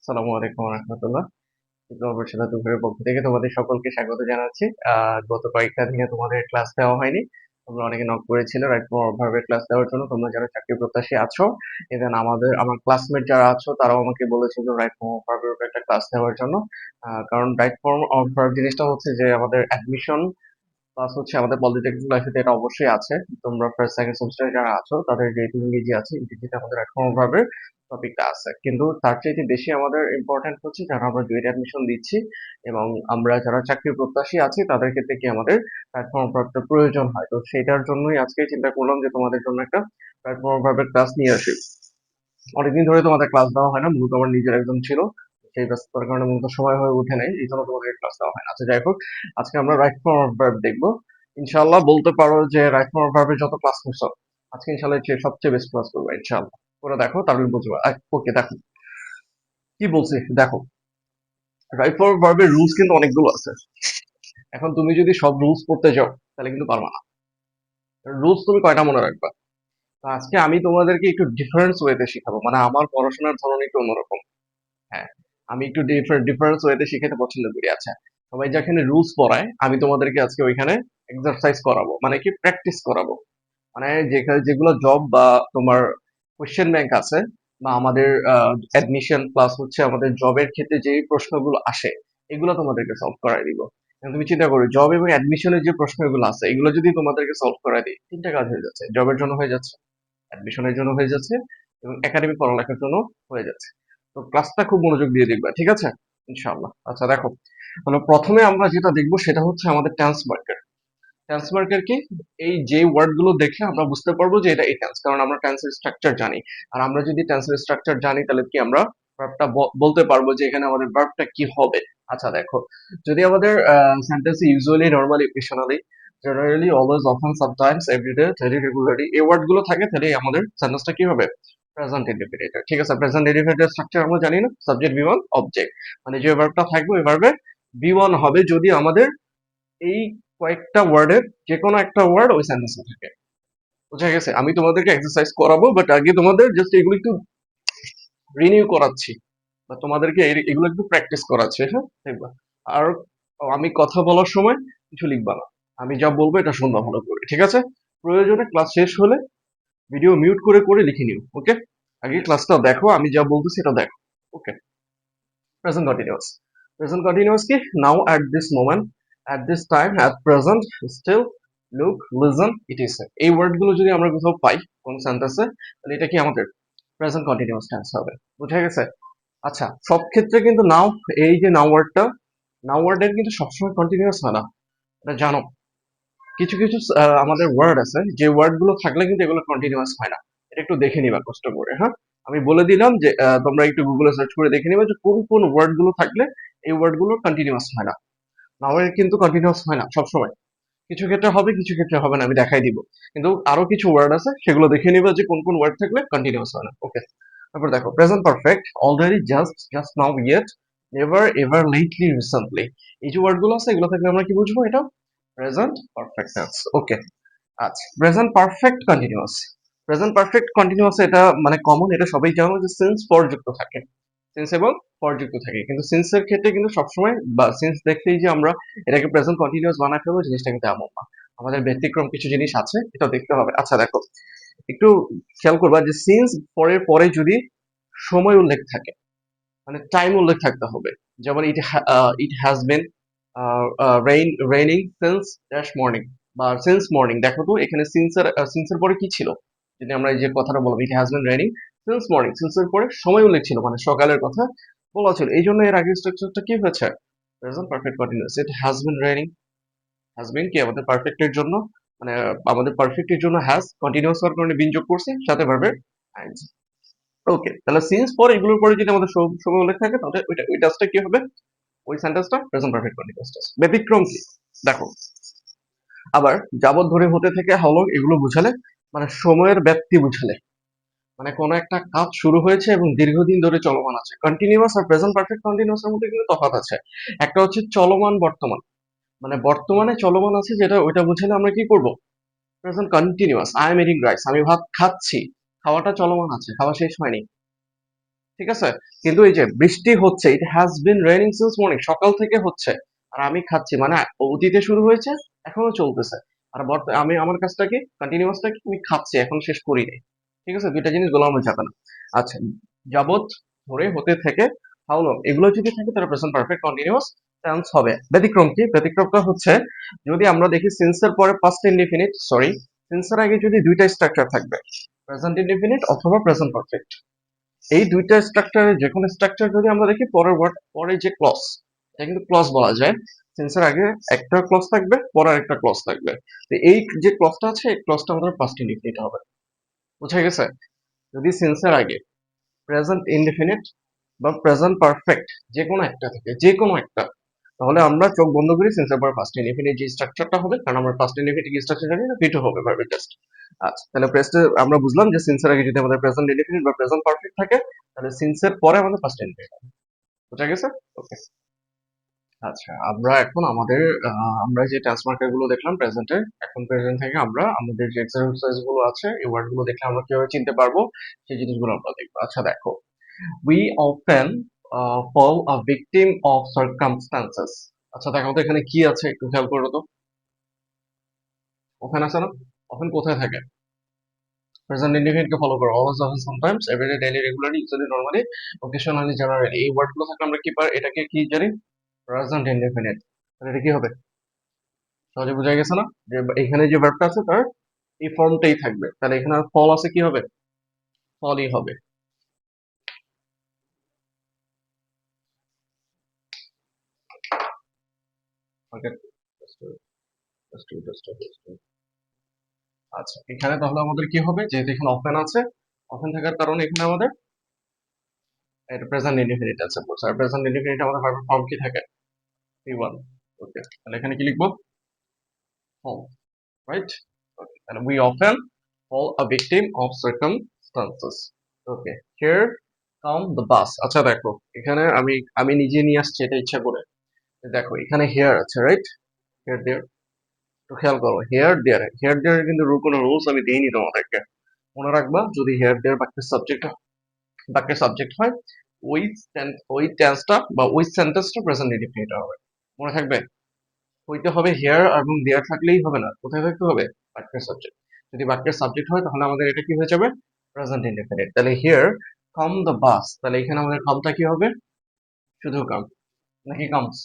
আসসালামু আলাইকুম রহমতুল্লাহ। গবেষণা দুপুরের পক্ষ থেকে তোমাদের সকলকে স্বাগত জানাচ্ছি। গত কয়েকটা দিনে তোমাদের ক্লাস দেওয়া হয়নি। তোমরা অনেকে নক করেছিল রাইট ভার্বের ক্লাস দেওয়ার জন্য। তোমরা যারা চাকরি প্রত্যাশী আছো, ইভেন আমার ক্লাসমেট যারা আছো তারাও আমাকে বলেছিল রাইট ফর্ম অফ ভার্বের উপর একটা ক্লাস দেওয়ার জন্য। কারণ রাইট ফর্ম অফ ভার্ব জিনিসটা হচ্ছে যে আমাদের অ্যাডমিশন প্লাস হচ্ছে আমাদের পলিটেকনিক লাইফে এটা অবশ্যই আছে। তোমরা ফার্স্ট সেকেন্ড সেমিস্টারে যারা আছো তাদের যেহেতু ইংরেজি আছে, ইংরেজিতে আমাদের এখন ভাবে টপিকটা আছে, কিন্তু তার চাইতে বেশি আমাদের ইম্পর্টেন্ট হচ্ছে যারা আমরা ডুয়েট অ্যাডমিশন দিচ্ছি এবং আমরা যারা চাকরি প্রত্যাশী আছি তাদের ক্ষেত্রে কি আমাদের প্ল্যাটফর্ম ভার্বটা প্রয়োজন হয়। তো সেটার জন্যই আজকে চিন্তা করলাম যে তোমাদের জন্য একটা প্ল্যাটফর্ম ভার্বের ক্লাস নিয়ে আসি। অনেকদিন ধরে তোমাদের ক্লাস দেওয়া হয় না, মূলত আমার নিজের একজন ছিল, সেই ব্যস্ততার কারণে মূলত সময় হয়ে ওঠে নাই, এই জন্য তোমাদের ক্লাস দেওয়া হয় না। আচ্ছা যাই হোক, আজকে আমরা রাইট ফর্ম অফ ভার্ব দেখবো। ইনশাআল্লাহ বলতে পারো যে রাইট ফর্ম অফ ভার্বের যত ক্লাস করছো আজকে ইনশাআল্লাহ সবচেয়ে বেস্ট ক্লাস করবো ইনশাআল্লাহ। ওরা দেখো তাহলে বুঝবো। ওকে দেখো কি বলছি, দেখো রাইট ফর্ম অফ ভার্বের রুলস কিন্তু অনেকগুলো আছে। এখন তুমি যদি সব রুলস পড়তে যাও তাহলে কিন্তু পারবা না। রুলস তুমি কয়টা মনে রাখবা? তো আজকে আমি তোমাদেরকে একটু ডিফারেন্স ওয়েতে শিখাবো, মানে আমার পড়াশোনার ধরন একটু অন্যরকম। হ্যাঁ, আমি একটু ডিফারেন্স ওয়েতে শিখাতে পছন্দ করি। আচ্ছা, সবাই যেখানে রুলস পড়ায় আমি তোমাদেরকে আজকে ওইখানে এক্সারসাইজ করাবো, মানে কি প্র্যাকটিস করাবো। মানে যেখানে যেগুলো জব বা তোমার কোশ্চেন ব্যাংক আছে বা আমাদের অ্যাডমিশন প্লাস হচ্ছে আমাদের জবের ক্ষেত্রে যে প্রশ্নগুলো আসে এগুলো তোমাদেরকে সলভ করাই দিব। এখন তুমি চিন্তা করো, জব এবং অ্যাডমিশনের যে প্রশ্নগুলো আছে এগুলো যদি তোমাদেরকে সলভ করাই দিই, তিনটা কাজ হয়ে যাচ্ছে। জবের জন্য হয়ে যাচ্ছে, অ্যাডমিশনের জন্য হয়ে যাচ্ছে এবং একাডেমিক পড়ালেখার জন্য হয়ে যাচ্ছে। তো ক্লাসটা খুব মনোযোগ দিয়ে দেখবা, ঠিক আছে? ইনশাআল্লাহ। আচ্ছা দেখো, তাহলে প্রথমে আমরা যেটা দেখবো সেটা হচ্ছে আমাদের টেন্স মার্কার। টেন্স মার্কার কি? এই যে ওয়ার্ড গুলো দেখে আমরা বুঝতে পারবো যে এটা এই টেন্স, কারণ আমরা টেন্সের স্ট্রাকচার জানি। আর আমরা যদি টেন্সের স্ট্রাকচার জানি তাহলে কি আমরা ভার্বটা বলতে পারবো যে এখানে আমাদের ভার্বটা কি হবে। আচ্ছা দেখো, যদি আমাদের সেন্টেন্সে usually, normally, occasionally, generally, always, often, sometimes, everyday, very regularly এই ওয়ার্ড গুলো থাকে, তাহলে আমাদের সেন্টেন্সটা কি হবে? Present indefinite. ঠিক আছে, প্রেজেন্ট ইনডিফিনিটের স্ট্রাকচার আমরা জানি না, সাবজেক্ট বি ওয়ান অবজেক্ট, মানে যে ভার্বটা থাকবে ওই ভার্বে বি ওয়ান হবে যদি আমাদের এই কয়েকটা ওয়ার্ডের যে কোনো একটা ওয়ার্ড ওই সেন্টেন্সে থাকে। বুঝা গেছে? আমি তোমাদেরকে এক্সারসাইজ করাবো, বাট আগে তোমাদের জাস্ট এগুলো একটু রিনিউ করাচ্ছি বা তোমাদেরকে এগুলো একটু প্র্যাকটিস করাচ্ছি। হ্যাঁ, দেখবা। আর আমি কথা বলার সময় কিছু লিখবা না, আমি যা বলবো এটা শুনবা ভালো করে, ঠিক আছে? প্রয়োজনে ক্লাস শেষ হলে ভিডিও মিউট করে করে লিখে নিও। ওকে, আগে ক্লাসটা দেখো, আমি যা বলতেছি এটা দেখো। Okay, present continuous. Present continuous কি? Now, at this moment, at this time, at present, still, look, listen, it is. এই ওয়ার্ড গুলো যদি আমরা কোথাও পাই কোন সেন্টেন্সে, তাহলে এটা কি আমাদের প্রেজেন্ট কন্টিনিউয়াস টেন্স হবে। বুঝা গেছে? আচ্ছা, সব ক্ষেত্রে কিন্তু নাও, এই যে নাও ওয়ার্ডটা, নাও ওয়ার্ডের কিন্তু সবসময় কন্টিনিউয়াস হয় না, এটা জানো। কিছু কিছু আমাদের ওয়ার্ড আছে যে ওয়ার্ড গুলো থাকলে কিন্তু এগুলো কন্টিনিউয়াস হয় না। এটা একটু দেখে নিবা কষ্ট করে। হ্যাঁ, আমি বলে দিলাম যে তোমরা একটু গুগলে সার্চ করে দেখে নিবা যে কোন কোন ওয়ার্ড গুলো থাকলে এই ওয়ার্ড গুলো কন্টিনিউয়াস হয় না। নাও এর কিন্তু কন্টিনিউয়াস হয় না সবসময়, কিছু ক্ষেত্রে হবে কিছু ক্ষেত্রে হবে না, আমি দেখাই দিব। কিন্তু আরো কিছু ওয়ার্ড আছে সেগুলো দেখে নিবা যে কোন কোন ওয়ার্ড থাকলে কন্টিনিউয়াস হয় না। ওকে, তারপর দেখো present perfect, already, just, just now, yet, never, ever, lately, recently. এই যে ওয়ার্ড গুলো আছে এগুলো থাকলে আমরা কি বুঝবো? এটা প্রেজেন্ট পারফেক্ট টেন্স। ওকে, আচ্ছা, present perfect continuous. Present perfect continuous এটা মানে কমন, এটা সবাই জানো যে সিন্স পরযুক্ত থাকে, সিন্স এবং পরযুক্ত থাকে। কিন্তু সিন্স এর ক্ষেত্রে কিন্তু সবসময় বা সিন্স দেখলেই যে আমরা এটাকে প্রেজেন্ট কন্টিনিউয়াস বানাতে হবে জিনিসটা কিন্তু এমন না। আমাদের ব্যতিক্রম কিছু জিনিস আছে, এটা দেখতে হবে। আচ্ছা দেখো, একটু খেয়াল করবা যে সিন্স পরে পরে যদি সময় উল্লেখ থাকে, মানে টাইম উল্লেখ থাকতে হবে। যেমন ইট has been raining since dash morning, বা সিন্স মর্নিং। দেখো তো এখানে সিন্সের পরে কি ছিল? যদি আমরা এই যে কথাটা বলবো it has been raining since morning, সিন্সের পরে সময় উল্লেখ ছিল, মানে সকালের কথা বলা ছিল, এই জন্য এর আগের স্ট্রাকচারটা কি হয়েছে? Present perfect continuous. It has been raining, has been কি আমাদের পারফেক্টের জন্য, মানে আমাদের পারফেক্টের জন্য হ্যাজ কন্টিনিউয়াস হওয়ার কারণে বিন যোগ করছি, সাথে ভার্বের আইএনজি। ওকে, তাহলে সিন্স পর এগুলোর পরে যদি আমাদের সময় উল্লেখ থাকে তাহলে ওই টাস্কটা কি হবে? ওই সেন্টেন্সটা প্রেজেন্ট পারফেক্ট কন্টিনিউয়াস টেন্স। ব্যতিক্রম কি? দেখো, আবার যাবত ধরে হতে থেকে হাউ লং এগুলো বুঝালে, মানে সময়ের ব্যাপ্তি বুঝালে, মানে কোনো একটা কাজ শুরু হয়েছে এবং দীর্ঘদিন ধরে চলমান আছে। কন্টিনিউয়াস আর প্রেজেন্ট পারফেক্ট কন্টিনিউয়াস এর মধ্যে কিন্তু তফাৎ আছে। একটা হচ্ছে চলমান বর্তমান, মানে বর্তমানে চলমান আছে যেটা, ওইটা বুঝালে আমরা কি করব? Present continuous. I am eating rice, আমি ভাত খাচ্ছি, খাওয়াটা চলমান আছে, খাওয়া শেষ হয়নি। ঠিক আছে? কিন্তু এই যে বৃষ্টি হচ্ছে, ইট has been raining since morning, সকাল থেকে হচ্ছে, আর আমি খাচ্ছি, মানে অতীতে শুরু হয়েছে, এখনো চলতেছে। আর আমি আমার কাজটা কি, কন্টিনিউয়াসটা কি, আমি খাচ্ছি, এখন শেষ করি নাই। ঠিক আছে, দুইটা জিনিস গোলামি যাবে না। আচ্ছা, যাবত, ধরে, হতে, থেকে, হাউ লং, এগুলো যদি থাকে তাহলে প্রেজেন্ট পারফেক্ট কন্টিনিউয়াস টেন্স হবে। ব্যতিক্রম কি? ব্যতিক্রমটা হচ্ছে যদি আমরা দেখি সিন্সের পরে পাস্ট ইনডিফিনিট, সরি, সিন্সের আগে যদি দুইটা স্ট্রাকচার থাকবে, প্রেজেন্ট ইনডিফিনিট অথবা প্রেজেন্ট পারফেক্ট, এই দুইটা স্ট্রাকচারের যে কোনো স্ট্রাকচার যদি আমরা দেখি, পরের ওয়ার্ড, পরে যে ক্লজ, এটা কিন্তু ক্লজ বলা যায়। সেন্সের আগে একটা ক্লজ থাকবে, পরে আরেকটা ক্লজ থাকবে। তো এই যে ক্লজটা আছে, এই ক্লজটা আমাদের পাস্ট ইনডিফিনিট হবে। বুঝা গেছে? যদি সেন্সের আগে প্রেজেন্ট ইনডিফিনিট বা প্রেজেন্ট পারফেক্ট যে কোনো একটা থাকে, যে কোনো একটা, তাহলে আমরা চোখ বন্ধ করি, সেন্সর পর ফার্স্ট ইনডিফিনিট যে স্ট্রাকচারটা হবে, কারণ আমরা ফার্স্ট ইনডিফিনিট কি স্ট্রাকচার জানি না, পিটু হবে ভার্বের টেস্ট। আচ্ছা, তাহলে প্রেস্টে আমরা বুঝলাম যে সিন্সের আগে যদি আমাদের প্রেজেন্ট ইনডিফিনিট বা প্রেজেন্ট পারফেক্ট থাকে, তাহলে সিন্সের পরে আমাদের ফার্স্ট ইনডিফিনিট। বুঝা গেছে? ওকে। আচ্ছা, আমরা এখন আমাদের আমরা যে টেন্স মার্কার গুলো দেখলাম প্রেজেন্টের, এখন প্রেজেন্ট থেকে আমরা আমাদের যে এক্সারসাইজ গুলো আছে, এই ওয়ার্ড গুলো দেখলে আমরা কিভাবে চিনতে পারবো, সেই জিনিসগুলো আমরা দেখবো। আচ্ছা দেখো, we often fall a victim of circumstances. আচ্ছা দেখো তো এখানে কি আছে, একটু খেয়াল করো তো। ওখানে আছে না? ওখানে কোথায় থাকে? প্রেজেন্ট ইন্ডিফিনিট কে ফলো করো, always, often, sometimes, everyday, daily, regularly, usually, normally, occasionally, generally, এই ওয়ার্ড গুলো থাকলে আমরা কি পার, এটাকে কি জানি, প্রেজেন্ট ইন্ডিফিনিট। তাহলে এটা কি হবে? সহজে বোঝা গেছে না যে এখানে যে ভার্বটা আছে তার এই ফর্মটাই থাকবে, তাহলে এখানে আর ফল আছে, কি হবে? ফলই হবে। ওকে, আচ্ছা, এখানে তাহলে আমাদের কি হবে, যেহেতু এখানে ওপেন আছে, ওপেন থাকার কারণে এখানে আমাদের এটা প্রেজেন্ট ইনডিফিনিট আছে, আর প্রেজেন্ট ইনডিফিনিট আমাদের ভার্বের ফর্ম কি থাকে? P1। ওকে, তাহলে এখানে কি লিখবো? ফল, রাইট? ওকে, তাহলে we often fall a victim of circumstances. Okay, here come the bus। আচ্ছা দেখো, এখানে আমি আমি নিজে নিয়ে আসছি এটা ইচ্ছা করে। দেখো এখানে হেয়ার আছে, রাইট? হেয়ার দেয়ার, তো খেয়াল করো, হেয়ার দেয়ার, হেয়ার দেয়ার কিন্তু কোনো রুলস আমি দিইনি তোমাদেরকে। মনে রাখবা, যদি হেয়ার দেয়ার বাক্যের সাবজেক্ট হয়, ওই টেন্সটা বা ওই সেন্টেন্সটা প্রেজেন্ট ইনডিফিনিট হবে। মনে থাকবে, হইতে হবে হেয়ার এবং দেয়ার থাকলেই হবে না, কোথায় থাকতে হবে? বাক্যের সাবজেক্ট। যদি বাক্যের সাবজেক্ট হয় তাহলে আমাদের এটা কি হয়ে যাবে? Present indefinite. তাহলে হিয়ার কাম দ্য বাস, তাহলে এখানে আমাদের কামটা কি হবে? শুধু কাম, নাকি কামস?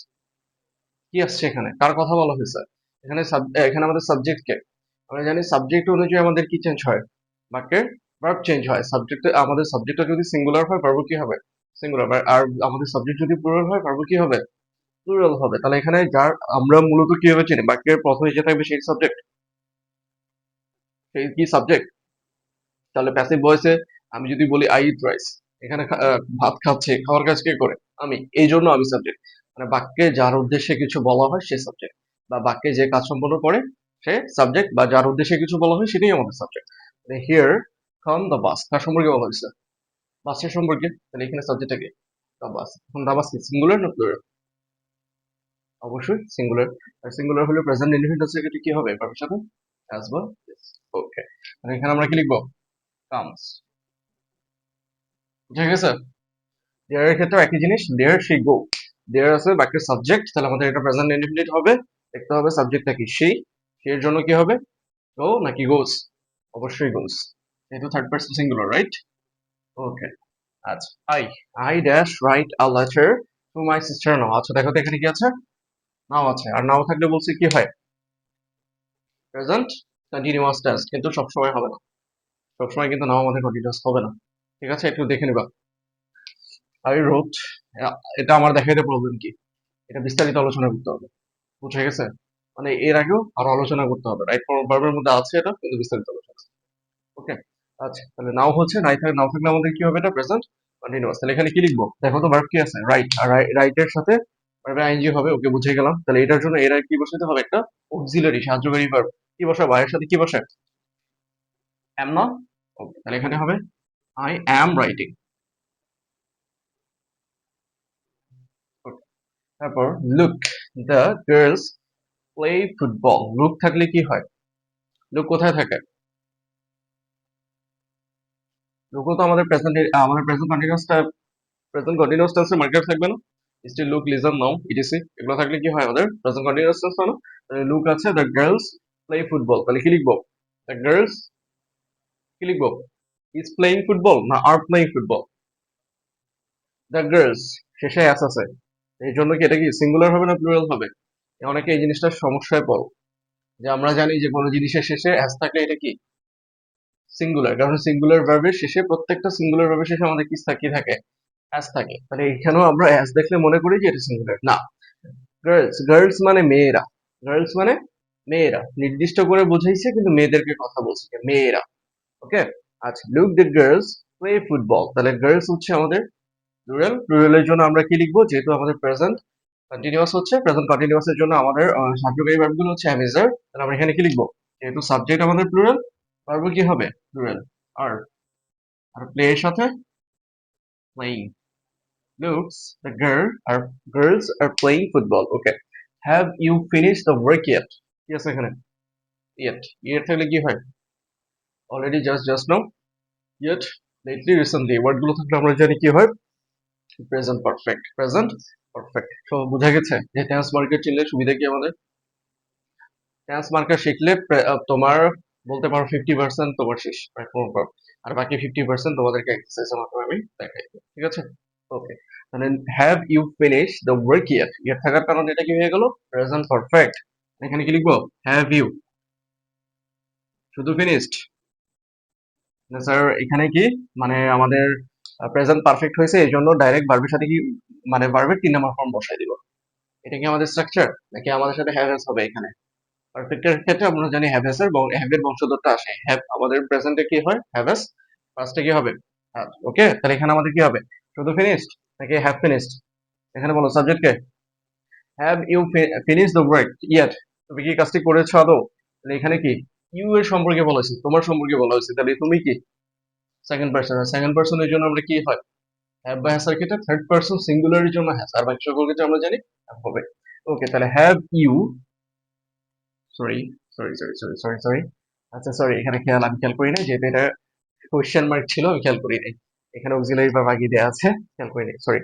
কি আসছে এখানে, কার কথা বলা হয়েছে? এখানে এখানে আমাদের সাবজেক্ট কে? আমরা জানি সাবজেক্ট অনুযায়ী আমাদের কি চেঞ্জ হয়, বাক্যের ভার্ব চেঞ্জ হয়। সাবজেক্ট, আমাদের সাবজেক্টটা যদি সিঙ্গুলার হয়, ভার্ব কি হবে? সিঙ্গুলার। আর আমাদের সাবজেক্ট যদি প্লুরাল হয়, ভার্ব কি হবে? প্লুরাল হবে। তাহলে এখানে যার আমরা মূলত কিভাবে চিনি, বাক্যের প্রথমে যে থাকবে সেই সাবজেক্ট, সেই কি সাবজেক্ট। তাহলে প্যাসিভ ভয়েসে আমি যদি বলি আই ইট রাইস, এখানে ভাত খাচ্ছে, খাওয়ার কাজ কে করে? আমি, এই জন্য আমি সাবজেক্ট। মানে বাক্যে যার উদ্দেশ্যে কিছু বলা হয় সে সাবজেক্ট, বা বাক্যে যে কাজ সম্পন্ন করে সে সাবজেক্ট, বা যার উদ্দেশ্যে কিছু বলা হয় সেটাই আমাদের subject. Here come the bus, কার সম্পর্কে বলা হয়েছে? বাসের সম্পর্কে। তাহলে এখানে সাবজেক্টটা কি? The bus. এখন দ্য বাস কি সিঙ্গুলার না প্লুরাল? অবশ্যই সিঙ্গুলার। আর সিঙ্গুলার হলে প্রেজেন্ট ইনডিফিনিট সেক্রেটারি কি হবে ভার্বের সাথে? অ্যাজ বা। ওকে, এখানে আমরা কি লিখবো? কামস। বুঝা গেছে? দেয়ার এর ক্ষেত্রে একই জিনিস, দেয়ার সি গো, দেয়ার আছে বাক্যের সাবজেক্ট, তাহলে আমাদের এটা প্রেজেন্ট ইনডিফিনিট হবে। দেখতে হবে সাবজেক্টটা কি, সি, এর জন্য কি হবে? গো নাকি গোস? অবশ্যই গোস, যেহেতু third person singular, right? Okay. আচ্ছা, I dash write a letter to my sister now. আচ্ছা দেখো তো এখানে কি আছে? নাও আছে, আর নাও থাকলে বলছি কি হয়? প্রেজেন্ট কন্টিনিউয়াস টেন্স, কিন্তু সবসময় হবে না, সবসময় কিন্তু নাও আমাদের কন্টিনিউয়াস হবে না। ঠিক আছে, একটু দেখে নিবা। আই রোট, এটা আমার দেখাইতে প্রবলেম কি? এটা বিস্তারিত আলোচনা করতে হবে। বুঝে গেছে? মানে এর আগেও আরো আলোচনা করতে হবে, রাইট ফর্ম ভার্বের মধ্যে আছে এটা, কিন্তু বিস্তারিত আলোচনা। ওকে। আচ্ছা, তাহলে নাও হচ্ছে, নাও থাকলে আমাদের কি হবে? এটা প্রেজেন্ট কন্টিনিউয়াস। তাহলে এখানে কি লিখবো? দেখো তো ভার্ব কি আছে? রাইট। আর রাইটের সাথে ভার্বে আইএনজি হবে। ওকে, বুঝে গেলাম। তাহলে এটার জন্য এর আগে কি বসাতে হবে? একটা অক্সিলারি, সাহায্যকারী ভার্ব। কি বসাবো? এর সাথে কি বসে? অ্যাম না? ওকে, তাহলে এখানে হবে আই অ্যাম রাইটিং। তারপর look the girls play football. Look থাকলে কি হয়? লুক কোথায় থাকে? লুকও তো আমাদের প্রেজেন্ট কন্টিনিউয়াসটা প্রেজেন্ট কন্টিনিউয়াস টেন্সের মার্কার থাকবে না, স্টিল, লুক, লিসন, নাও, ইটিসি, এগুলো থাকলে কি হয় আমাদের প্রেজেন্ট কন্টিনিউয়াস টেন্স হয় না। লুক আছে, দ্য গার্লস প্লে ফুটবল, তাহলে কি লিখবো? দ্য গার্লস, কি লিখবো? ইজ প্লেইং ফুটবল না are playing football? The girls, শেষে অ্যাস আছে, এই জন্য কি এটা কি সিঙ্গুলার হবে না প্লুরাল হবে? অনেকে এই জিনিসটার সমস্যায় পড়ো, যে আমরা জানি যে কোনো জিনিসের শেষে অ্যাস থাকলে এটা কি সিঙ্গুলার, কারণ সিঙ্গুলার ভার্বের শেষে, প্রত্যেকটা সিঙ্গুলার ভার্বের শেষে আমাদের কি থাকে? অ্যাস থাকে। তাহলে এখানেও আমরা অ্যাস দেখলে মনে করি যে এটা সিঙ্গুলার না। গার্লস, গার্লস মানে মেয়েরা, গার্লস মানে মেয়েরা, নির্দিষ্ট করে বোঝাইছে কিন্তু মেয়েদেরকে কথা বলছে যে মেয়েরা। ওকে, আচ্ছা, look the girls play football, তাহলে গার্লস হচ্ছে আমাদের প্লুরাল, প্লুরালের জন্য আমরা কি লিখবো? যেহেতু আমাদের প্রেজেন্ট কন্টিনিউয়াস হচ্ছে, প্রেজেন্ট কন্টিনিউয়াস এর জন্য আমাদের সাহায্যকারী ভার্বগুলো হচ্ছে হ্যাভ, ইজ, আর, তাহলে আমরা এখানে কি লিখবো? যেহেতু সাবজেক্ট আমাদের প্লুরাল, ভার্ব কি হবে? প্লুরাল। আর আর প্লে এর সাথে playing, looks girls are playing football. Okay, have you finished the work yet? কি আছে এখানে? yet থাকলে কি হয়? already, just now, yet, lately, recently, word গুলো থাকলে আমরা জানি কি হয়? Present perfect. তো বোঝা গেছে যে টেন্স মার্কার চিনলে সুবিধা কি আমাদের? টেন্স মার্কার শিখলে তোমার বলতে পারো 50% তোমার শেষ, আর বাকি 50% তোমাদেরকে এক্সারসাইজের মাধ্যমে আমি দেখাই দেব। ঠিক আছে, ওকে। তাহলে have you finish the work yet, yet থাকার কারণে এটা কি হয়ে গেল? Present perfect. এখানে কি লিখবো? হ্যাভ ইউ, শুধু ফিনিশড না স্যার? এখানে কি মানে আমাদের প্রেজেন্ট পারফেক্ট হয়েছে, এই জন্য ডাইরেক্ট ভার্বের সাথে কি মানে ভার্বের 3 নম্বর ফর্ম বসাই দিব। এটা কি আমাদের স্ট্রাকচার, নাকি আমাদের সাথে হ্যাভ হবে এখানে? পারফেক্টের ক্ষেত্রে আমরা জানি হ্যাভ এস এর হ্যাভ এর বংশধরটা আসে, হ্যাভ আমাদের প্রেজেন্টে কি হয়? হ্যাভ এস, ফার্স্টে কি হবে? হ্যাভ। ওকে, তাহলে এখানে আমাদের কি হবে? শুধু ফিনিশড নাকি হ্যাভ ফিনিশড? এখানে বলো সাবজেক্টকে। Have you finish the work yet, তুমি কি কাজটি করেছো আদৌ? তাহলে এখানে কি ইউ এর সম্পর্কে বলা হয়েছে, তোমার সম্পর্কে বলা হয়েছে, তাহলে তুমি কি সেকেন্ড পার্সন, আর সেকেন্ড পার্সনের জন্য আমরা কি হয়? হ্যাভ বা হ্যাসার ক্ষেত্রে থার্ড পার্সন সিঙ্গুলারের জন্য হ্যাজ, আর বাকি সকল ক্ষেত্রে আমরা জানি হ্যাভ হবে। ওকে, তাহলে হ্যাভ ইউ, সরি সরি, আচ্ছা সরি, এখানে আমি খেয়াল করি না, যেহেতু এটা কোয়েশ্চেন মার্ক ছিল, আমি খেয়াল করি নাই। এখানে অক্সিলারি ভার্ব আগে দেয়া আছে, খেয়াল করি নাই, sorry.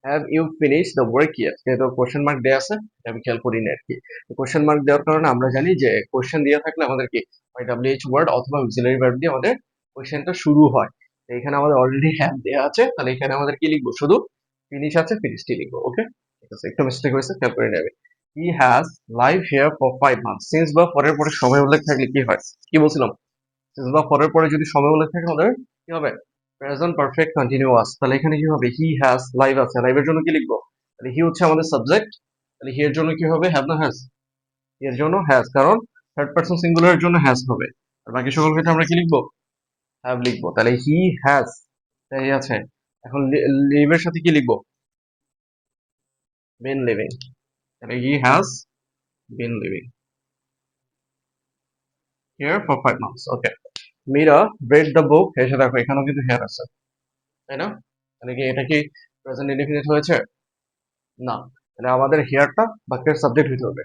Have you finish the work yet, যেহেতু কোয়েশ্চেন মার্ক দেয়া আছে, আমি খেয়াল করি না আর কি। কোয়েশ্চেন মার্ক দেওয়ার কারণে আমরা জানি যে কোয়েশ্চেন দেওয়া থাকলে আমাদের কি হয়, ডাব্লিউএইচ ওয়ার্ড অথবা অক্সিলারি ভার্ব দিয়ে আমাদের কোয়েশ্চেনটা শুরু হয়। তো এখানে আমাদের অলরেডি হ্যাভ দেয়া আছে, তাহলে এখানে আমাদের কি লিখবো? শুধু ফিনিশ আছে, ফিনিশটি লিখবো। ওকে, ঠিক আছে, একটু মিস্টেক হয়েছে, খেয়াল করে নেবে। He has live here for 5 months, since বা পরের পরে সময় উল্লেখ থাকলে কি হয়? কি বলছিলাম? সিন্স বা পরের পরে যদি সময় উল্লেখ থাকে আমাদের কি হবে? Present perfect continuous. তাহলে এখানে কি হবে? হি হ্যাজ, লাইভ আছে, লাইভের জন্য কি লিখবো? তাহলে হি হচ্ছে আমাদের সাবজেক্ট, তাহলে হি এর জন্য কি হবে? হ্যাভ না হ্যাজ? এর জন্য হ্যাজ, কারণ থার্ড পারসন সিঙ্গুলারের জন্য হ্যাজ হবে। আর বাকি সকল ক্ষেত্রে আমরা কি লিখবো? হ্যাভ লিখবো। তাহলে হি হ্যাজ, তাই আছে। এখন লিভের সাথে কি লিখবো? বিন লিভিং, তাহলে he has been living here for 5 months। ওকে, মীরা read the book, এসে দেখো এখানেও কিন্তু হেয়ার আছে, তাই না? তাহলে কি এটা কি প্রেজেন্ট ইনডিফিনিট হয়েছে? না, তাহলে আমাদের হেয়ারটা বাক্যের সাবজেক্ট হইতে হবে,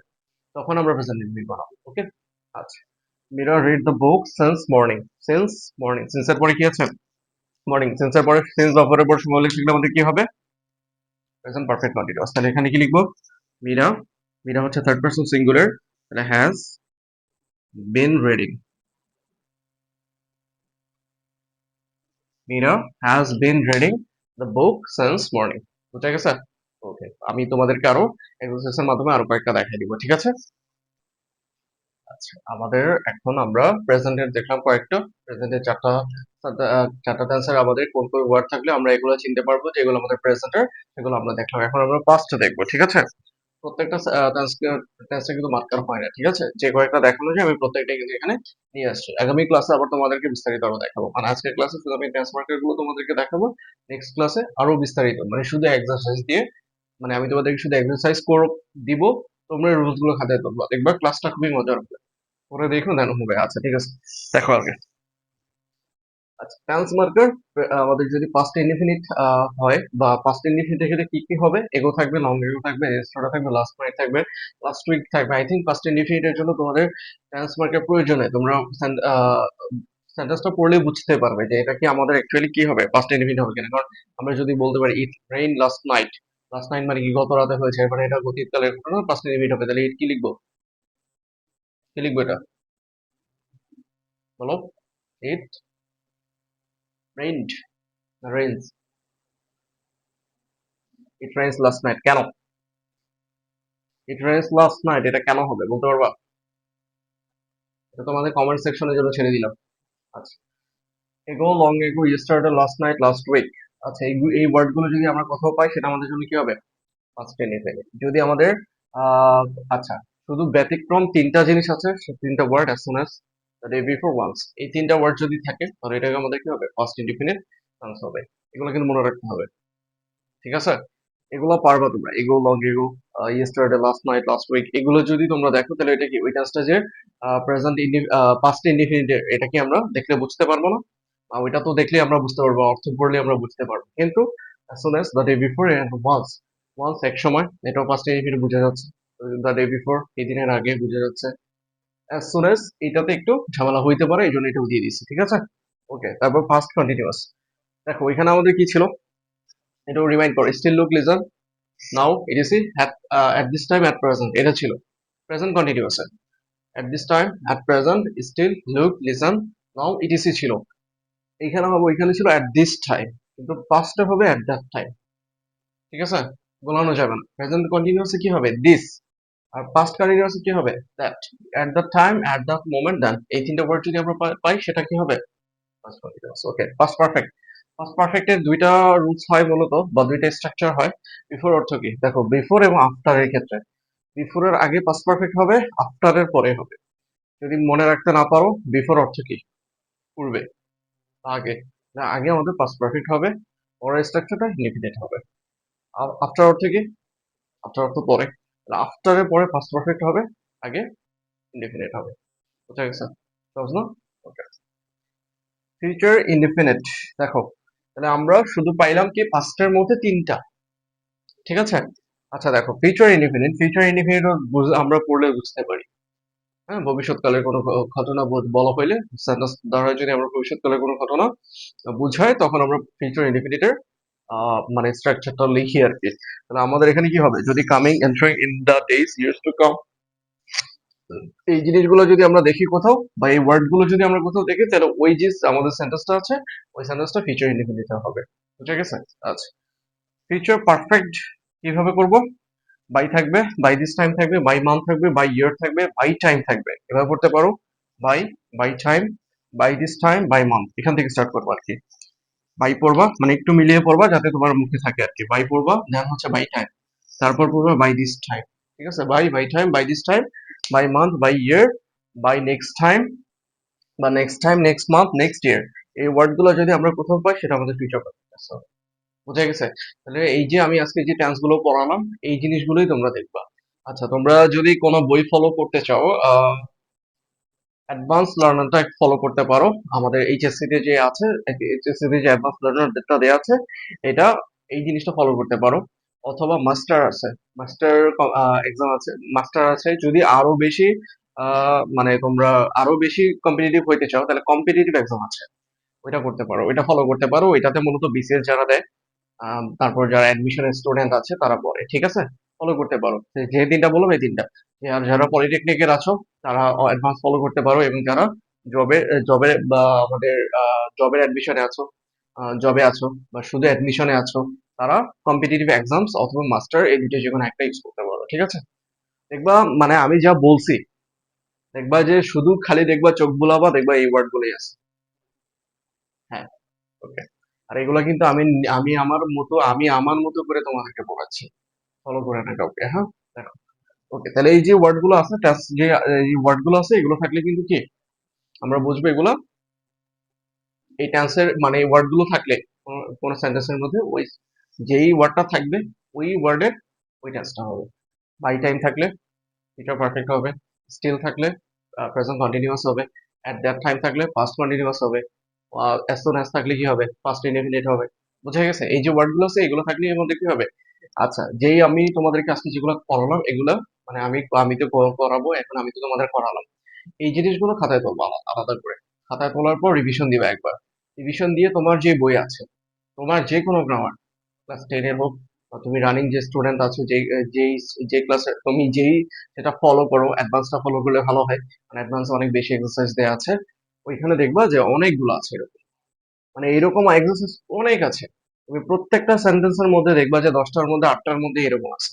তখন আমরা প্রেজেন্ট ইনডিফিনিট বানাবো। ওকে, আচ্ছা। Meera read the book since morning, since morning, since এর পরে কি আছে? মর্নিং, সিন্স এর পরে সিন্স বা পরের পর সময় উল্লেখ লিখলে আমাদের কি হবে? Present perfect continuous. তাহলে এখানে কি লিখবো? মীরা, মীরা হচ্ছে থার্ড পারসন সিঙ্গুলার, তাহলে has been reading, Meera has been reading the book since morning. বুঝা গেছে? ওকে, আমি তোমাদেরকে আরো এক্সারসাইজের মাধ্যমে আরো কয়েকটা দেখাই দিব, ঠিক আছে? আচ্ছা, আমাদের এখন আমরা প্রেজেন্টের দেখলাম কয়েকটা, প্রেজেন্টের চারটা টেন্সের আমাদের কোন কোন ওয়ার্ড থাকলে আমরা এগুলো চিনতে পারবো যে এগুলো আমাদের প্রেজেন্টের, সেগুলো আমরা দেখলাম। এখন আমরা পাস্টে দেখবো, ঠিক আছে? প্রত্যেকটা টেন্সটা কিন্তু মার্কার হয় না, ঠিক আছে? যে কয়েকটা দেখানো যায় আমি প্রত্যেকটা কিন্তু এখানে নিয়ে আসছি। আগামী ক্লাসে আবার তোমাদেরকে বিস্তারিত আরো দেখাবো, মানে আজকের ক্লাসে শুধু আমি টেন্স মার্কার গুলো তোমাদেরকে দেখাবো, নেক্সট ক্লাসে আরো বিস্তারিত, মানে শুধু এক্সারসাইজ দিয়ে, মানে আমি তোমাদেরকে শুধু এক্সারসাইজ দিব, তোমরা রুলস গুলো খাতায় তুলবা, দেখবা ক্লাসটা খুবই মজার হবে। করে দেখো দেন হবে। আচ্ছা, ঠিক আছে, দেখো আগে। আচ্ছা, টেন্স মার্কার আমাদের যদি পাস্ট ইনডিফিনিট হয়, বা পাস্ট ইনডিফিনিটের ক্ষেত্রে কি কি হবে? এগো থাকবে, লং এগো থাকবে, এক্সট্রা থাকবে, লাস্ট মিনিট থাকবে, লাস্ট উইক থাকবে। আই থিঙ্ক পাস্ট ইনডিফিনিটের জন্য তোমাদের টেন্স মার্কের প্রয়োজন নেই, তোমরা সেন্টেন্সটা পড়লে বুঝতে পারবে যে এটা কি আমাদের অ্যাকচুয়ালি কি হবে, পাস্ট ইনডিফিনিট হবে কিনা। কারণ আমরা যদি বলতে পারি ইট rain last night, last night মানে কি গত রাতে হয়েছে, মানে এটা অতীতকালের ঘটনা, পাস্ট ইনডিফিনিট হবে, তাহলে ইট কি লিখবো, কি লিখবো এটা, বলো। It rained, rains, it rains last night, কেন ইট রেইনস লাস্ট নাইট, এটা কেন হবে বলতে পারবা? এটা তোমাদের কমেন্ট সেকশনের জন্য ছেড়ে দিলাম। আচ্ছা, ago long ago yesterday last night last week. আচ্ছা, এই ওয়ার্ড গুলো যদি আমরা কোথাও পাই সেটা আমাদের জন্য কি হবে, ফার্স্ট ইনডিফিনিট। যদি আমাদের আহ, আচ্ছা, শুধু ব্যতিক্রম তিনটা জিনিস আছে, সে তিনটা word, as soon as, the day before, once, এই তিনটা ওয়ার্ড যদি থাকে তাহলে এটাকে আমাদের কি হবে, ফার্স্ট ইনডিফিনিট টেন্স হবে। এগুলো কিন্তু মনে রাখতে হবে, ঠিক আছে? এগুলো পারবা তোমরা, ago long ago, yesterday last night last week, এগুলো যদি তোমরা দেখো তাহলে এটা কি ওই টেন্সটা যে প্রেজেন্ট পাস্ট ইনডিফিনিট, এটা কি আমরা দেখলে বুঝতে পারবো না? ওইটা তো দেখলে আমরা বুঝতে পারবো, অর্থ পড়লে আমরা বুঝতে পারবো, কিন্তু as soon as the day before and once, once এক সময়, এটাও পাস্ট ইনডিফিনিট বোঝা যাচ্ছে, the day before এই দিনের আগে বোঝা যাচ্ছে, as soon as এটাতে একটু ঝামেলা হইতে পারে, এই জন্য এটাও দিয়ে দিচ্ছি, ঠিক আছে? ওকে, তারপর পাস্ট কন্টিনিউয়াস। দেখো ওইখানে আমাদের কি ছিল, এটাও রিমাইন্ড করো, still look listen now etc at this time at present, এটা ছিল present continuous. at this time at present still look listen now etc ছিল, এইখানে হবে, ওইখানে ছিল at this time, কিন্তু পাস্টে হবে at that time, ঠিক আছে? গোলানো যাবে না। প্রেজেন্ট কন্টিনিউয়াসে কি হবে, দিস, আর পাস্ট কন্টিনিউয়াসে কি হবে, that. at the time at that moment then, এই তিনটা ওয়ার্ড যদি আমরা পাই সেটা কি হবে, পাস্ট কন্টিনিউয়াস। ওকে, পাস্ট পারফেক্ট। পাস্ট পারফেক্টের দুইটা রুলস হয় মূলত, বা দুইটা স্ট্রাকচার হয়। বিফোর অর্থ কি, দেখো বিফোর এবং আফটার এর ক্ষেত্রে, বিফোরের আগে পাস্ট পারফেক্ট হবে, আফটারের পরে হবে। যদি মনে রাখতে না পারো, বিফোর অর্থ কি, পূর্বে, আগে, না আগে আমাদের পাস্ট পারফেক্ট হবে, পরের স্ট্রাকচারটা ইনডিফিনিট হবে। আফটার অর্থ কি, আফটার অর্থ পরে, আফটারের পরে পাস্ট পারফেক্ট হবে, আগে ইনডিফিনিট হবে। বুঝা গেছে? সহজ না? ওকে, ফিউচার ইনডিফিনিট। দেখো তাহলে আমরা শুধু পাইলাম কি পাস্টের মধ্যে তিনটা, ঠিক আছে? আচ্ছা দেখো, ফিউচার ইনডিফিনিট, ফিউচার ইনডিফিনিট আমরা পড়লে বুঝতে পারি, হ্যাঁ, ভবিষ্যৎকালের কোনো ঘটনা বলা হইলে, সেন্টেন্স দ্বারা যদি আমরা ভবিষ্যৎকালের কোনো ঘটনা বুঝাই, তখন আমরা ফিউচার ইনডিফিনিটের মানে স্ট্রাকচারটা লিখি আর কি। তাহলে আমাদের এখানে কি হবে, যদি coming entering in the days years to come, এই জিনিসগুলো যদি আমরা দেখি কোথাও, বা এই ওয়ার্ড গুলো যদি আমরা কোথাও দেখি, তাহলে ওই যে আমাদের সেন্টেন্সটা আছে, ওই সেন্টেন্সটা ফিউচার ইনডিফিনিট হবে। বুঝা গেছে? আচ্ছা, ফিউচার পারফেক্ট কিভাবে করব, বাই থাকবে, বাই দিস টাইম থাকবে, বাই মান্থ থাকবে, বাই ইয়ার থাকবে, বাই টাইম থাকবে, এভাবে পড়তে পারো, by, by time, by this time, by month, এখান থেকে স্টার্ট করবো আর কি। বাই পড়বা মানে একটু মিলিয়ে পড়বা যাতে তোমার মুখে থাকে আর কি। বাই পড়বা, দেন হচ্ছে বাই টাইম, তারপর পড়বা বাই দিস টাইম, ঠিক আছে? By, by time, by this time, by month, by year, by next time, বা next time, next month, next year, এই ওয়ার্ড গুলো যদি আমরা কোথাও পাই সেটা আমাদের ফিউচার পারফেক্ট। বুঝা গেছে? তাহলে এই যে আমি আজকে যে টেন্স গুলো পড়ালাম, এই জিনিসগুলোই তোমরা দেখবা। আচ্ছা, তোমরা যদি কোনো বই ফলো করতে চাও, অ্যাডভান্স লার্নারটা ফলো করতে পারো। আমাদের এইচএসসি তে যে আছে, এইচএসসি তে যে অ্যাডভান্স লার্নারটা দেওয়া আছে, এটা, এই জিনিসটা ফলো করতে পারো। অথবা মাস্টার আছে, মাস্টার এক্সাম আছে, মাস্টার আছে। যদি আরো বেশি মানে তোমরা আরো বেশি কম্পিটিটিভ হইতে চাও, তাহলে কম্পিটিটিভ এক্সাম আছে, ওইটা করতে পারো, ওইটা ফলো করতে পারো। ওইটাতে মূলত বিসিএস যারা দেয়, তারপর যারা অ্যাডমিশন স্টুডেন্ট আছে তারা পড়ে, ঠিক আছে? ফলো করতে পারো যে তিনটা বললাম, এই তিনটা। আর যারা পলিটেকনিকের আছো তারা অ্যাডভান্স ফলো করতে পারো, এবং যারা জবে জবে বা আমাদের জবের অ্যাডমিশনে আছো, জবে আছো, বা শুধু অ্যাডমিশনে আছো, তারা কম্পিটিটিভ এক্সামস অথবা মাস্টার, এই দুটো যে কোনো একটা ইউজ করতে পারো, ঠিক আছে? দেখবা মানে আমি যা বলছি, দেখবা যে শুধু খালি দেখবা চোখ বুলাবা, দেখবা এই ওয়ার্ড গুলোই আছে। হ্যাঁ, ওকে। আর এগুলা কিন্তু আমি আমার মতো করে তোমাদেরকে পড়াচ্ছি, ফলো করে না কাউকে, হ্যাঁ? দেখো, ওকে, তাহলে এই যে ওয়ার্ড গুলো আছে, যে এই ওয়ার্ড গুলো আছে, এগুলো থাকলে কিন্তু কি আমরা বুঝবো, এগুলো এই টেন্সের মানে এই ওয়ার্ড গুলো থাকলে কোন সেন্টেন্সের মধ্যে ওই যেই ওয়ার্ডটা থাকবে, ওই ওয়ার্ডের ওই টেন্সটা হবে। বাই টাইম থাকলে এটা পারফেক্ট হবে, স্টিল থাকলে প্রেজেন্ট কন্টিনিউয়াস হবে, এট দ্যাট টাইম থাকলে পাস্ট কন্টিনিউয়াস হবে, অ্যাজ সুন অ্যাজ থাকলে কি হবে, পাস্ট ইনডেফিনিট হবে। বুঝা গেছে? এই যে ওয়ার্ড গুলো আছে, এগুলো থাকলে এর মধ্যে কি হবে। আচ্ছা, যেই আমি তোমাদেরকে আজকে যেগুলো পড়ালাম, এগুলা মানে আমি আমি তো করাবো এখন, আমি তো তোমাদের করালাম, এই জিনিসগুলো খাতায় তুলবো আলাদা আলাদা করে। খাতায় তোলার পর রিভিশন দিবা একবার। রিভিশন দিয়ে তোমার যে বই আছে, তোমার যে কোনো গ্রামার, ক্লাস 10 এর হোক, বা তুমি রানিং যে স্টুডেন্ট আছো, যেই যে ক্লাসে তুমি যেই সেটা ফলো করো, অ্যাডভান্সটা ফলো করলে ভালো হয়, মানে অ্যাডভান্স অনেক বেশি এক্সারসাইজ দেওয়া আছে। ওইখানে দেখবা যে অনেকগুলো আছে এরকম, মানে এরকম এক্সারসাইজ অনেক আছে। তুমি প্রত্যেকটা সেন্টেন্সের মধ্যে দেখবা যে 10টার মধ্যে 8টার মধ্যে এরকম আছে।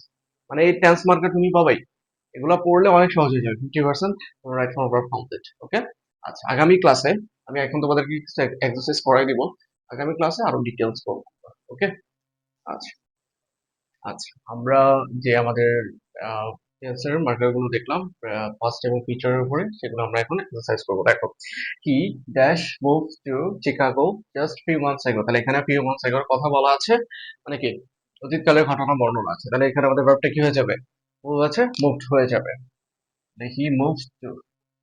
মানে এই টেন্স মার্কে তুমি পাবাই। এগুলা পড়লে অনেক সহজ হয়ে যাবে। 50% তোমার রাইট ফর্ম ভার্ব কমপ্লিট। ওকে? আচ্ছা, আগামী ক্লাসে আমি এখন তোমাদেরকে এক্সারসাইজ করাই দিব। আগামী ক্লাসে আরো ডিটেলস করবো। ওকে? আচ্ছা। আচ্ছা, আমরা যে আমাদের টেন্সের মার্কার গুলো দেখলাম ফার্স্ট এবং ফিউচারের উপরে, সেগুলো আমরা এখন এক্সারসাইজ করবো। দেখো, he dash move to Chicago just few months এগো। তাহলে এখানে ফিউ মান্থস এগোর কথা বলা আছে, মানে কি অতীতকালের ঘটনা বর্ণনা আছে। তাহলে এখানে আমাদের ভার্বটা কি হয়ে যাবে? মুভ আছে, মুভড হয়ে যাবে। He moved to,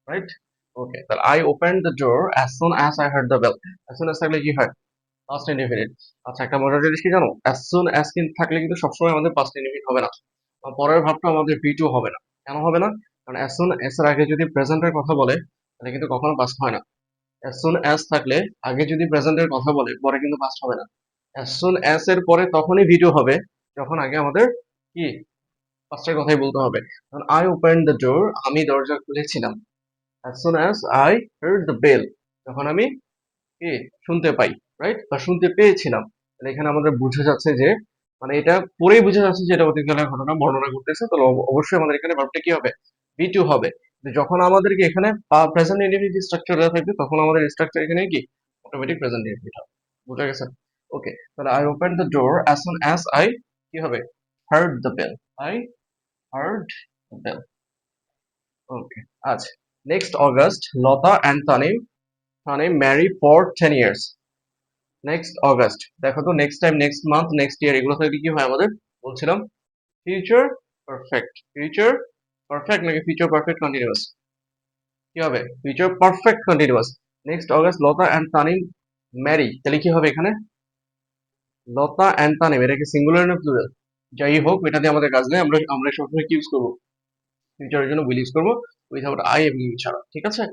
right? Okay, তাহলে I open the door as soon as I heard the bell. As soon as থাকলে কি হয়? Past indefinite. আচ্ছা, একটা মজার জিনিস কি জানো? অ্যাজ সুন অ্যাজ কিন্তু থাকলে কিন্তু সবসময় আমাদের পাস্ট ইনডেফিনিট হবে না, বা পরের ভাবটা আমাদের ভি টু হবে না। কেন হবে না? কারণ অ্যাজ সুন অ্যাজ এর আগে যদি প্রেজেন্টের কথা বলে, তাহলে কিন্তু কখনো পাস্ট হয় না। অ্যাজ সুন অ্যাজ থাকলে আগে যদি প্রেজেন্টের কথা বলে, পরে কিন্তু পাস্ট হবে না। অ্যাজ সুন অ্যাজ এর পরে তখনই ভি টু হবে, যখন আগে আমাদের কি পাস্টের কথাই বলতে হবে। আই ওপেন দ্য ডোর, আমি দরজা খুলেছিলাম। As soon as I heard the bell, যখন আমি কি শুনতে পাই, রাইট, বা শুনতে পেয়েছিলাম। তাহলে এখানে আমাদের বোঝা যাচ্ছে যে, মানে এটা পরেই বোঝা যাচ্ছে যে এটা অতীতকালের ঘটনা বর্ণনা করতেছে। তাহলে অবশ্যই আমাদের এখানে ভার্বটা কি হবে? বি টু হবে। কিন্তু যখন আমাদেরকে এখানে প্রেজেন্ট ইনডিফিনিট স্ট্রাকচার দেওয়া থাকবে, তখন আমাদের স্ট্রাকচার এখানে কি অটোমেটিক প্রেজেন্ট ইনডিফিনিট হবে। বুঝা গেছে? ওকে, তাহলে I open the door as soon as I কি হবে? Heard the bell. I heard the bell. Okay, আচ্ছা। Next August Lata and Tanim marry for 10 years. Next August, দেখো তো next time, next month, next year, এগুলো থেকে কি হয় আমাদের? বলছিলাম ফিউচার পারফেক্ট। ফিউচার পারফেক্ট নাকি ফিউচার পারফেক্ট কন্টিনিউয়াস? কি হবে? Future perfect continuous. Next August Lata and Tanim marry, তাহলে কি হবে এখানে? লতা অ্যান্ড তানিম, এটা কি সিঙ্গুলার না প্লুরাল? যাই হোক, এটা দিয়ে আমাদের কাজ নেই। আমরা সবসময় কি ইউজ করবো? ফিউচারের জন্য উইল ইউজ করবো, উইথাউট আই এবং ইউ ছাড়া। ঠিক আছে?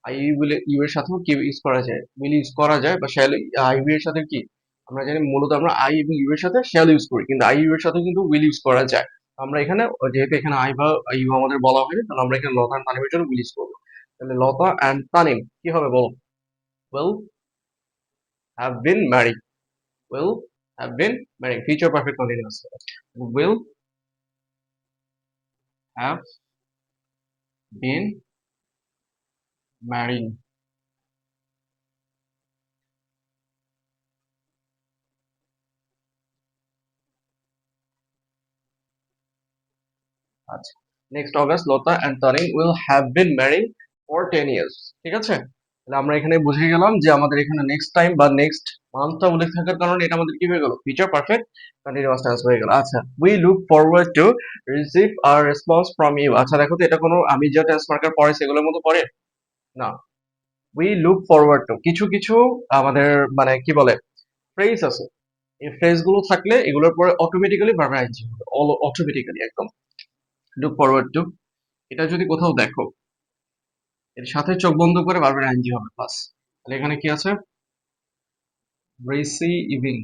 আই উইল ইউ এর সাথেও কি ইউজ করা যায়? উইল ইউজ করা যায়, বা শ্যাল। আই এর সাথে কি আমরা জানি মূলত আমরা আই এবং ইউ এর সাথে শ্যাল ইউজ করি, কিন্তু আই ইউ এর সাথে কিন্তু উইল ইউজ করা যায়। আমরা এখানে যেহেতু এখানে আই বা ইউ আমাদের বলা হয়নি, তাহলে আমরা এখানে লতা অ্যান্ড তানিমের জন্য উইল ইউজ করবো। তাহলে লতা অ্যান্ড তানিম কি হবে বলো? Will have been married. Will have been married, future perfect continuous. Will have been married. আচ্ছা, next August Lata and Tanim will have been married for 10 years. ঠিক আছে? তাহলে আমরা এখানে বুঝে গেলাম যে আমাদের এখানে নেক্সট টাইম বা নেক্সট মান্থটা উল্লেখ থাকার কারণে এটা আমাদের কি হয়ে গেল? ফিউচার পারফেক্ট কন্টিনিউয়াস টেন্স হয়ে গেল। আচ্ছা, we look forward to receive our response from you. আচ্ছা, দেখো তো এটা কোনো আমি যে টেন্স মার্কার পড়ে সেগুলোর মতো পড়ে না। উই লুক ফরওয়ার্ড টু, কিছু কিছু আমাদের মানে কি বলে ফ্রেজ আছে, এই ফ্রেজ গুলো থাকলে এগুলোর পরে অটোমেটিক্যালি ভার্ব আইএনজি হবে, অটোমেটিক্যালি একদম। লুক ফরওয়ার্ড টু, এটা যদি কোথাও দেখো, এর সাথে চোখ বন্ধ করে ভার্বের আইএনজি হবে প্লাস। তাহলে এখানে কি আছে? রিসিভিং,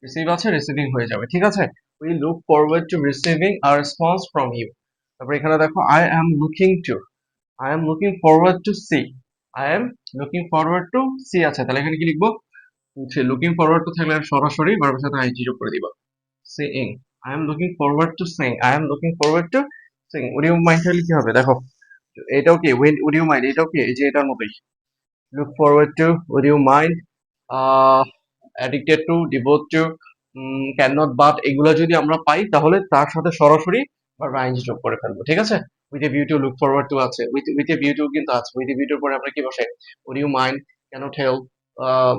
রিসিভ আছে, রিসিভিং হয়ে যাবে। ঠিক আছে? We look forward to receiving a response from you. তারপর এখানে দেখো I am looking to, I am looking forward to see, I am looking forward to see আছে। তাহলে এখানে কি লিখবো? লুকিং ফরওয়ার্ড টু থাকলে সরাসরি ভার্বের সাথে আইএনজি যোগ করে দিবা। Seeing, I am looking forward to seeing, I am looking forward to seeing. Would you mind থাকলে কি হবে? দেখো, এটাও কি উড ইউ মাইন্ড, এটাও কি এই যে এটার মতোই। look forward to, would you mind, uh, addicted to, devote to, cannot but, এগুলো যদি আমরা পাই তাহলে তার সাথে সরাসরি ভার্ব আইএনজি যোগ করে ফেলবো। ঠিক আছে? with a view to, look forward to আছে, with a view to কিন্তু আছে, with a view to পরে আমরা কি বসাই? would you mind, cannot help,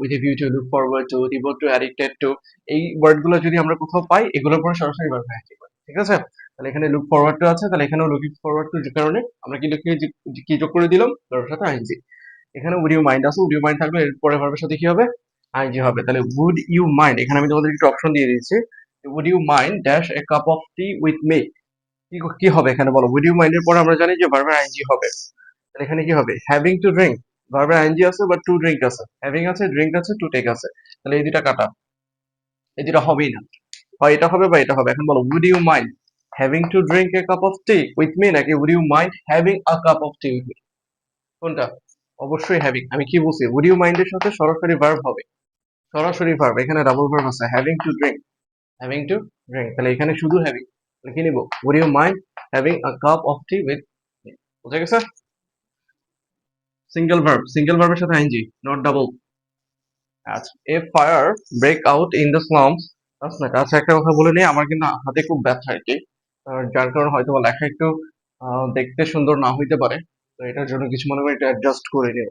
with a view to, look forward to, devote to, addicted to, এই word গুলো যদি আমরা কোথাও পাই, এগুলোর পরে সরাসরি ভার্ব আইএনজি করি। ঠিক আছে? তাহলে এখানে look forward to আছে, তাহলে এখানেও looking forward to যে কারণে আমরা কি কি যোগ করে দিলাম? ভার্বের সাথে আইএনজি। এখানে উড ইউ মাইন্ড আছে, উড ইউ মাইন্ড থাকলে এর পরের ভার্বের সাথে কি হবে? আইএনজি হবে। তাহলে উড ইউ মাইন্ড, এখানে আমি তোমাদের একটা অপশন দিয়ে দিয়েছি, would you mind dash a cup of tea with me. কি কি হবে এখানে বলো? উড ইউ মাইন্ড এর পরে আমরা জানি যে ভার্বের আইএনজি হবে। তাহলে এখানে কি হবে? হ্যাভিং টু ড্রিঙ্ক, ভার্বের আইএনজি আছে বাট টু ড্রিঙ্ক আছে, হ্যাভিং আছে, ড্রিঙ্ক আছে, টু টেক আছে। তাহলে এই দুইটা কাটা, এই দুইটা হবেই না, হয় এটা হবে বা এটা হবে। এখন বলো, would you mind having to drink a cup of tea with me, নাকি would you mind having a cup of tea with me? কোনটা? অবশ্যই হ্যাভিং। আমি কি বলছি? উড ইউ মাইন্ডের সাথে সরাসরি ভার্ব হবে, সরাসরি ভার্ব। এখানে ডাবল ভার্ব আছে, having to drink, having to drink. তাহলে এখানে শুধু হ্যাভিং, লিখে নিব would you mind having a cup of tea with me. বুঝা গেছে? সিঙ্গেল ভার্ব, সিঙ্গেল ভার্বের সাথে আইএনজি, নট ডাবল। আচ্ছা, a fire break out in the slums. আচ্ছা, একটা কথা বলে নিই, আমার কিন্তু হাতে খুব ব্যথা আর কি, যার কারণে হয়তো বা লেখা একটু দেখতে সুন্দর না হইতে পারে। তো এটার জন্য কিছু মনে করি, এটা অ্যাডজাস্ট করে নিও।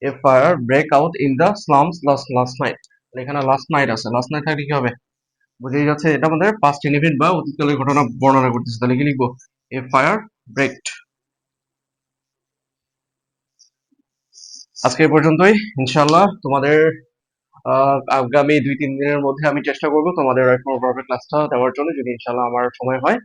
A fire break out in the slums last last night. এখানে লাস্ট নাইট আছে, লাস্ট নাইট থাকলে কি হবে? বুঝেই যাচ্ছে এটা আমাদের পাস্ট ইনডিফিনিট বা অতীতকালের ঘটনা বর্ণনা করতেছে। তাহলে কি লিখবো? এ ফায়ার ব্রেকড। আজকে এই পর্যন্তই। ইনশাআল্লাহ তোমাদের আগামী 2-3 দিনের মধ্যে আমি চেষ্টা করব তোমাদের রাইট ফর ভার্বের ক্লাসটা দেওয়ার জন্য, যদি ইনশাআল্লাহ আমার সময় হয়।